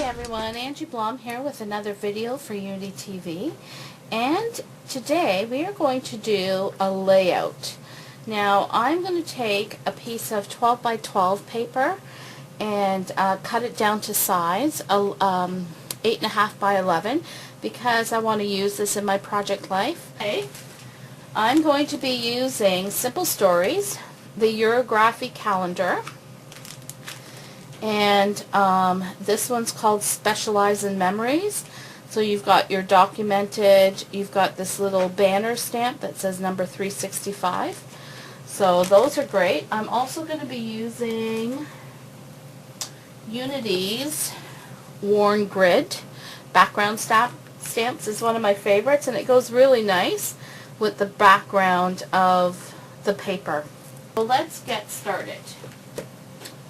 everyone, Angie Blom here with another video for UnityTV, and today we are going to do a layout. Now I'm going to take a piece of 12 by 12 paper and cut it down to size 8.5 by 11 because I want to use this in my project life. Okay. I'm going to be using Simple Stories, the Year-O-Graphy calendar. And this one's called Specialize in Memories. So you've got your documented, you've got this little banner stamp that says number 365. So those are great. I'm also going to be using Unity's Worn Grid. Background stamps is one of my favorites, and it goes really nice with the background of the paper. So let's get started.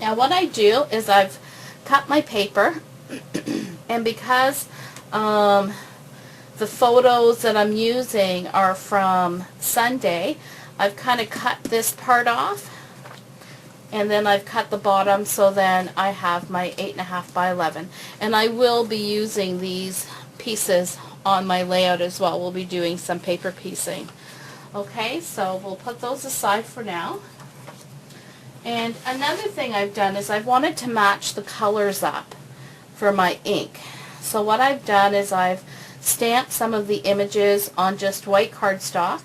Now what I do is I've cut my paper, and because the photos that I'm using are from Sunday, I've kind of cut this part off, and then I've cut the bottom, so then I have my 8.5 by 11. And I will be using these pieces on my layout as well. We'll be doing some paper piecing. Okay, so we'll put those aside for now. And another thing I've done is I've wanted to match the colors up for my ink. So what I've done is I've stamped some of the images on just white cardstock,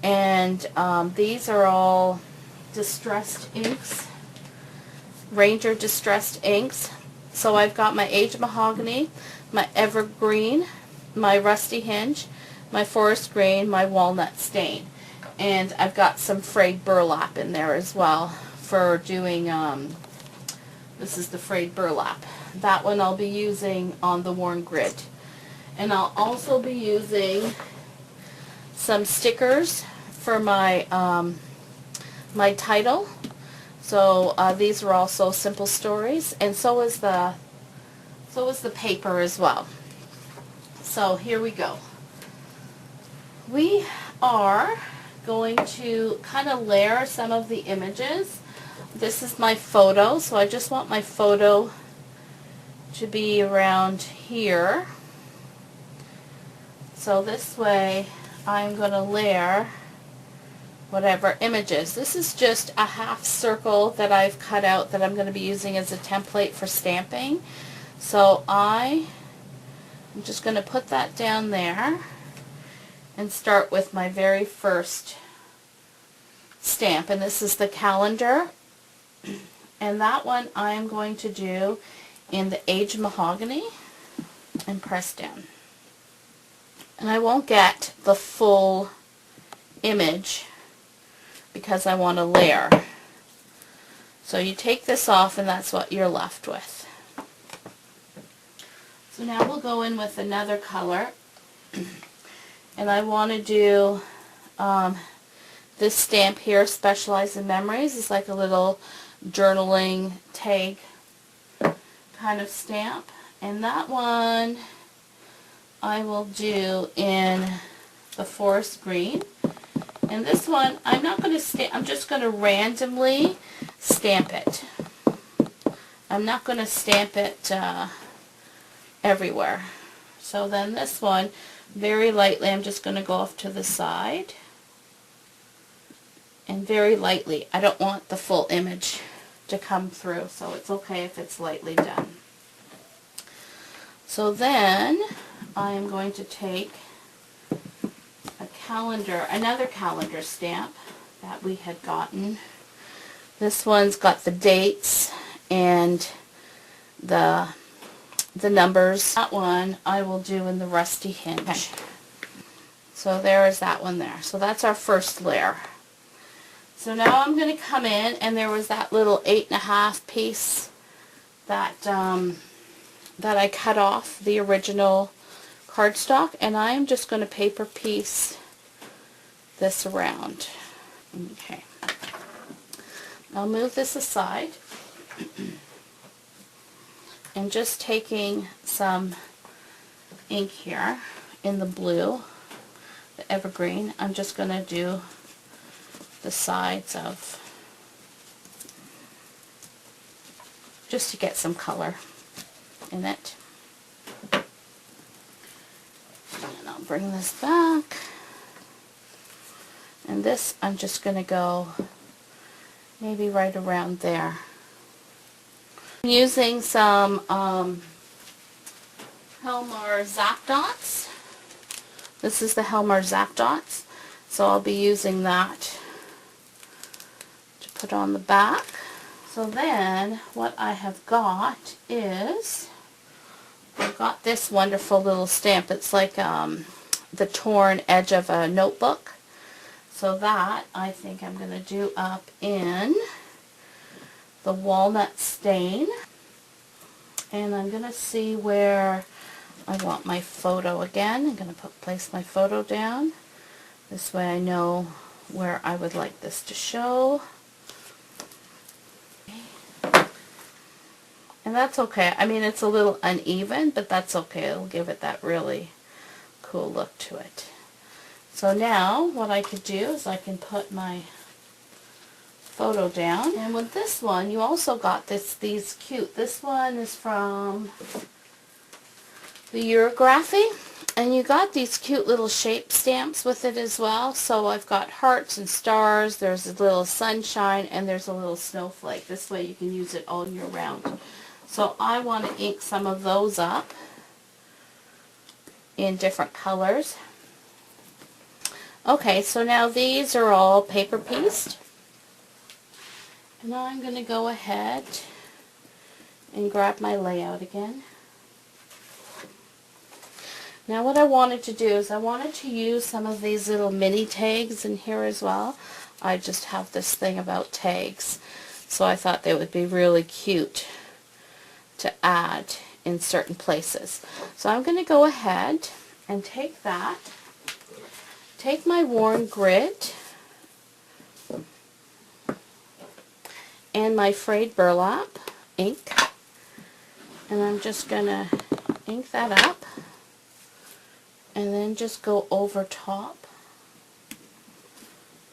and these are all distressed inks, Ranger distressed inks. So I've got my aged mahogany, my evergreen, my rusty hinge, my forest green, my walnut stain, and I've got some frayed burlap in there as well for doing, this is the frayed burlap. That one I'll be using on the Worn Grid. And I'll also be using some stickers for my my title. So these are also Simple Stories, and so is the paper as well. So here we go. We are going to kind of layer some of the images. This is my photo, so I just want my photo to be around here. So this way I'm going to layer whatever images. This is just a half circle that I've cut out that I'm going to be using as a template for stamping. So I'm just going to put that down there and start with my very first stamp, and this is the calendar, and that one I'm going to do in the aged mahogany and press down. And I won't get the full image because I want to layer. So you take this off, and that's what you're left with. So now we'll go in with another color, and I want to do this stamp here, Specialize in Memories. It's like a little journaling tag kind of stamp, and that one I will do in the forest green. And this one I'm not going to stamp, I'm just going to randomly stamp it. I'm not going to stamp it everywhere. So then this one, very lightly, I'm just going to go off to the side, and very lightly. I don't want the full image to come through, so it's okay if it's lightly done. So then I am going to take a calendar, another calendar stamp that we had gotten. This one's got the dates and the numbers. That one I will do in the rusty hinge. So there is that one there. So that's our first layer. So now I'm going to come in, and there was that little 8.5 piece that that I cut off the original cardstock, and I'm just going to paper piece this around. Okay. I'll move this aside, and just taking some ink here in the blue, the Evergreen, I'm just going to do the sides of, just to get some color. in it. And I'll bring this back. And this, I'm just going to go maybe right around there. I'm using some Helmar Zapdots. This is the Helmar Zapdots. So I'll be using that to put on the back. So then what I have got is, I've got this wonderful little stamp. It's like the torn edge of a notebook. So that I think I'm going to do up in the walnut stain. And I'm going to see where I want my photo again. I'm going to place my photo down. This way I know where I would like this to show. And that's okay. I mean, it's a little uneven, but that's okay. It'll give it that really cool look to it. So now what I could do is I can put my photo down. And with this one, you also got these cute. This one is from the Year-O-Graphy. And you got these cute little shape stamps with it as well. So I've got hearts and stars. There's a little sunshine and there's a little snowflake. This way you can use it all year round. So I want to ink some of those up in different colors. Okay, so now these are all paper pieced. And now I'm going to go ahead and grab my layout again. Now what I wanted to do is I wanted to use some of these little mini tags in here as well. I just have this thing about tags. So I thought they would be really cute to add in certain places. So I'm going to go ahead and take that. Take my worn grid and my frayed burlap ink, and I'm just going to ink that up and then just go over top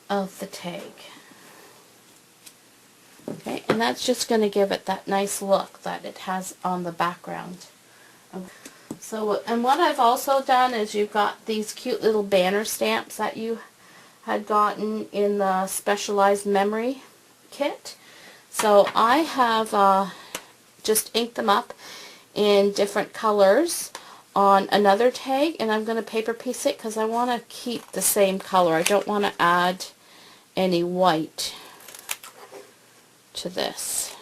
of the tag. Okay, and that's just going to give it that nice look that it has on the background. So, and what I've also done is you've got these cute little banner stamps that you had gotten in the Specialized Memory kit. So I have just inked them up in different colors on another tag, and I'm going to paper piece it because I want to keep the same color. I don't want to add any white to this.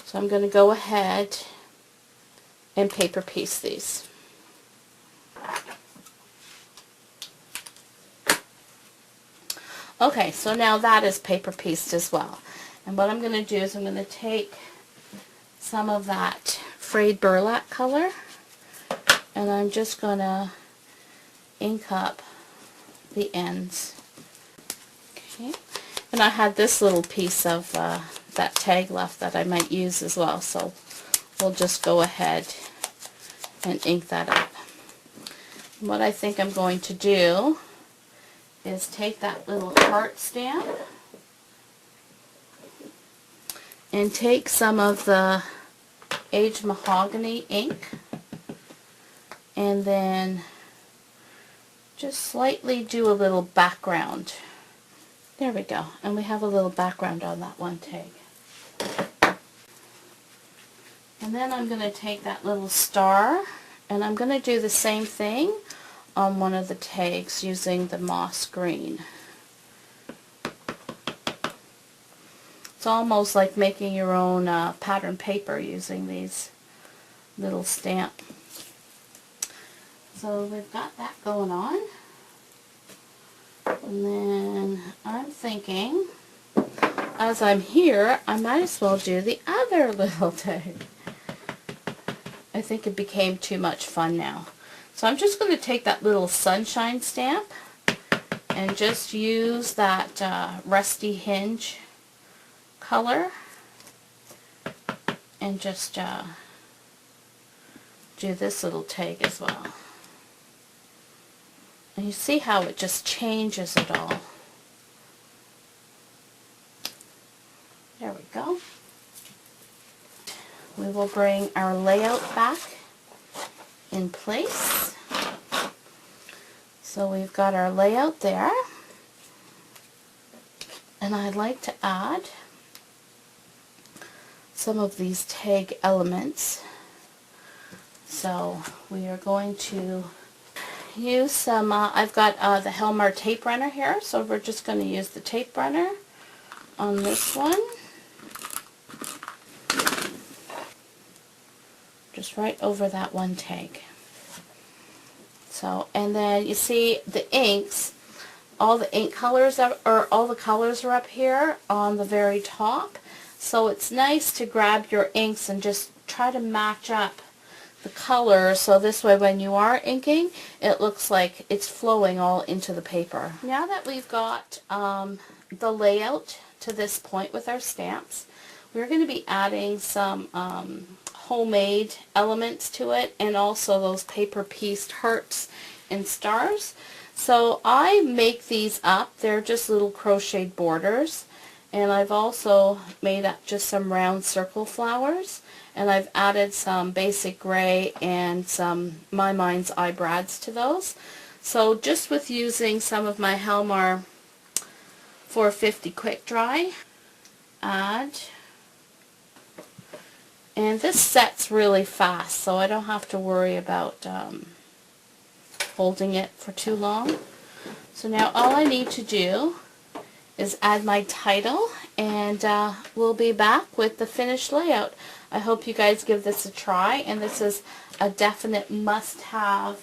So I'm going to go ahead and paper piece these. Okay, so now that is paper pieced as well. And what I'm going to do is I'm going to take some of that frayed burlap color and I'm just going to ink up the ends. Okay, and I had this little piece of that tag left that I might use as well, so we'll just go ahead and ink that up. And what I think I'm going to do is take that little heart stamp and take some of the aged mahogany ink and then just slightly do a little background. There we go. And we have a little background on that one tag. And then I'm going to take that little star and I'm going to do the same thing on one of the tags using the moss green. It's almost like making your own pattern paper using these little stamp. So we've got that going on. And then I'm thinking, as I'm here, I might as well do the other little tag. I think it became too much fun now. So I'm just going to take that little sunshine stamp and just use that rusty Hinge color and just do this little tag as well. And you see how it just changes it all. There we go. We we will bring our layout back in place. So we've got our layout there. And I'd like to add some of these tag elements. So we are going to use some, I've got the Helmar tape runner here, so we're just going to use the tape runner on this one. Just right over that one tag. So, and then you see the inks, all the ink colors all the colors are up here on the very top. So it's nice to grab your inks and just try to match up the color, so this way when you are inking, it looks like it's flowing all into the paper. Now that we've got the layout to this point with our stamps, we're going to be adding some homemade elements to it, and also those paper pieced hearts and stars. So I make these up. They're just little crocheted borders, and I've also made up just some round circle flowers, and I've added some basic gray and some My Mind's eye brads to those. So just with using some of my Helmar 450 quick dry, add, and this sets really fast, so I don't have to worry about holding it for too long. So now all I need to do is add my title, and we'll be back with the finished layout. I hope you guys give this a try, and this is a definite must-have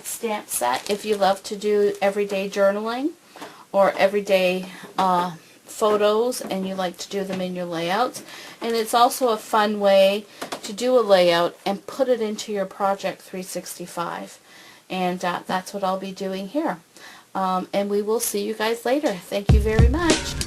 stamp set if you love to do everyday journaling or everyday photos and you like to do them in your layouts. And it's also a fun way to do a layout and put it into your Project 365. And that's what I'll be doing here. And we will see you guys later. Thank you very much.